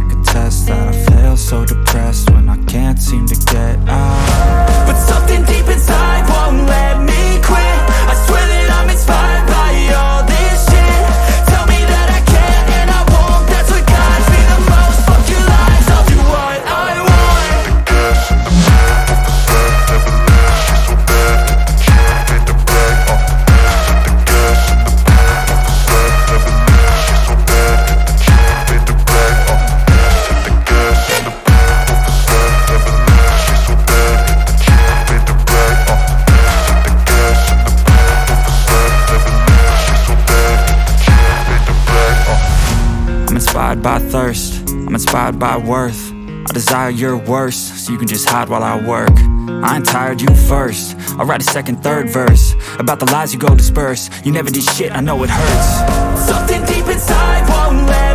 could test that. I feel so depressed when I can't seem to get out. But something deep inside won't let me quit. I swear that I'm inspired by all this shit. Tell me that I can't and I won't. That's what guides me the most. Fuck your lies, I'll do what I want. The gas in the middle of the bed, never leave, she's so bad and the can't hit the bag. The gas in the middle of the bed, never leave, she's so bad and the can't hit the bag. The gas in the middle of the bed, never leave, she's so bad and the can't hit the bag. The gas in the middle of the bed, never leave, she's so bad and the can't hit the bag. I'm inspired by thirst, I'm inspired by worth. I desire your worst, so you can just hide while I work. I ain't tired, you first. I'll write a second, third verse about the lies you go disperse. You never did shit, I know it hurts. Something deep inside won't let